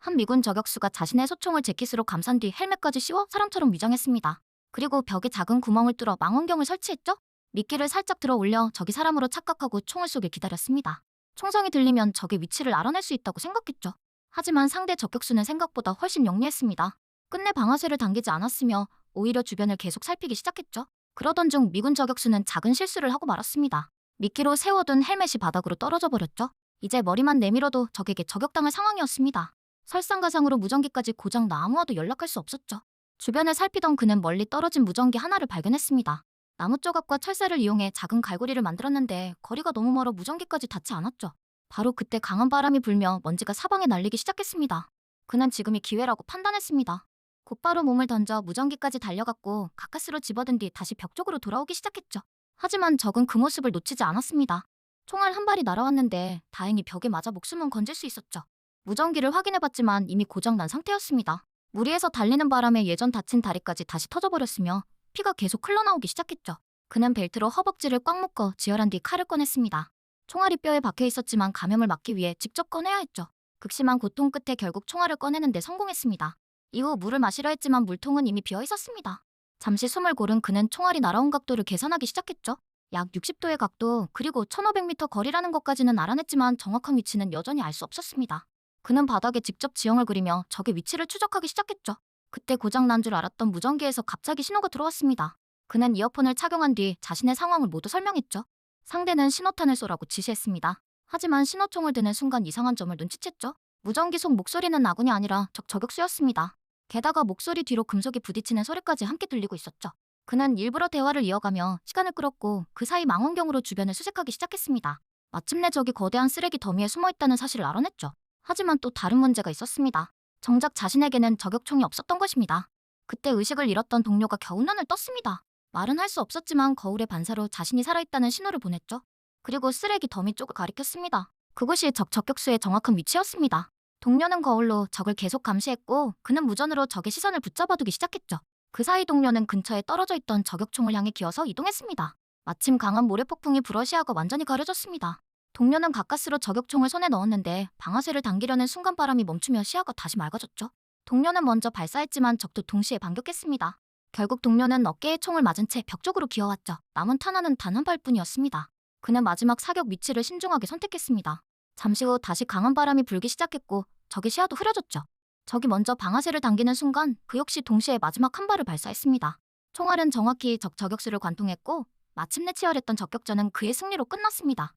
한 미군 저격수가 자신의 소총을 재킷으로 감싼 뒤 헬멧까지 씌워 사람처럼 위장했습니다. 그리고 벽에 작은 구멍을 뚫어 망원경을 설치했죠? 미끼를 살짝 들어 올려 적이 사람으로 착각하고 총을 쏘길 기다렸습니다. 총성이 들리면 적의 위치를 알아낼 수 있다고 생각했죠. 하지만 상대 저격수는 생각보다 훨씬 영리했습니다. 끝내 방아쇠를 당기지 않았으며 오히려 주변을 계속 살피기 시작했죠. 그러던 중 미군 저격수는 작은 실수를 하고 말았습니다. 미끼로 세워둔 헬멧이 바닥으로 떨어져 버렸죠. 이제 머리만 내밀어도 적에게 저격당할 상황이었습니다. 설상가상으로 무전기까지 고장나 아무와도 연락할 수 없었죠. 주변을 살피던 그는 멀리 떨어진 무전기 하나를 발견했습니다. 나무 조각과 철사를 이용해 작은 갈고리를 만들었는데 거리가 너무 멀어 무전기까지 닿지 않았죠. 바로 그때 강한 바람이 불며 먼지가 사방에 날리기 시작했습니다. 그는 지금이 기회라고 판단했습니다. 곧바로 몸을 던져 무전기까지 달려갔고 가까스로 집어든 뒤 다시 벽 쪽으로 돌아오기 시작했죠. 하지만 적은 그 모습을 놓치지 않았습니다. 총알 한 발이 날아왔는데 다행히 벽에 맞아 목숨은 건질 수 있었죠. 무전기를 확인해봤지만 이미 고장난 상태였습니다. 무리해서 달리는 바람에 예전 다친 다리까지 다시 터져버렸으며 피가 계속 흘러나오기 시작했죠. 그는 벨트로 허벅지를 꽉 묶어 지혈한 뒤 칼을 꺼냈습니다. 총알이 뼈에 박혀 있었지만 감염을 막기 위해 직접 꺼내야 했죠. 극심한 고통 끝에 결국 총알을 꺼내는 데 성공했습니다. 이후 물을 마시려 했지만 물통은 이미 비어 있었습니다. 잠시 숨을 고른 그는 총알이 날아온 각도를 계산하기 시작했죠. 약 60도의 각도 그리고 1500m 거리라는 것까지는 알아냈지만 정확한 위치는 여전히 알 수 없었습니다. 그는 바닥에 직접 지형을 그리며 적의 위치를 추적하기 시작했죠. 그때 고장난 줄 알았던 무전기에서 갑자기 신호가 들어왔습니다. 그는 이어폰을 착용한 뒤 자신의 상황을 모두 설명했죠. 상대는 신호탄을 쏘라고 지시했습니다. 하지만 신호총을 드는 순간 이상한 점을 눈치챘죠. 무전기 속 목소리는 아군이 아니라 적 저격수였습니다. 게다가 목소리 뒤로 금속이 부딪히는 소리까지 함께 들리고 있었죠. 그는 일부러 대화를 이어가며 시간을 끌었고 그 사이 망원경으로 주변을 수색하기 시작했습니다. 마침내 적이 거대한 쓰레기 더미에 숨어있다는 사실을 알아냈죠. 하지만 또 다른 문제가 있었습니다. 정작 자신에게는 저격총이 없었던 것입니다. 그때 의식을 잃었던 동료가 겨우 눈을 떴습니다. 말은 할 수 없었지만 거울의 반사로 자신이 살아있다는 신호를 보냈죠. 그리고 쓰레기 더미 쪽을 가리켰습니다. 그곳이 적 저격수의 정확한 위치였습니다. 동료는 거울로 적을 계속 감시했고 그는 무전으로 적의 시선을 붙잡아두기 시작했죠. 그 사이 동료는 근처에 떨어져 있던 저격총을 향해 기어서 이동했습니다. 마침 강한 모래폭풍이 불어 시야가 완전히 가려졌습니다. 동료는 가까스로 저격총을 손에 넣었는데 방아쇠를 당기려는 순간 바람이 멈추며 시야가 다시 맑아졌죠. 동료는 먼저 발사했지만 적도 동시에 반격했습니다. 결국 동료는 어깨에 총을 맞은 채 벽 쪽으로 기어왔죠. 남은 탄환은 단 한 발뿐이었습니다. 그는 마지막 사격 위치를 신중하게 선택했습니다. 잠시 후 다시 강한 바람이 불기 시작했고 적의 시야도 흐려졌죠. 적이 먼저 방아쇠를 당기는 순간 그 역시 동시에 마지막 한 발을 발사했습니다. 총알은 정확히 적 저격수를 관통했고 마침내 치열했던 적격전은 그의 승리로 끝났습니다.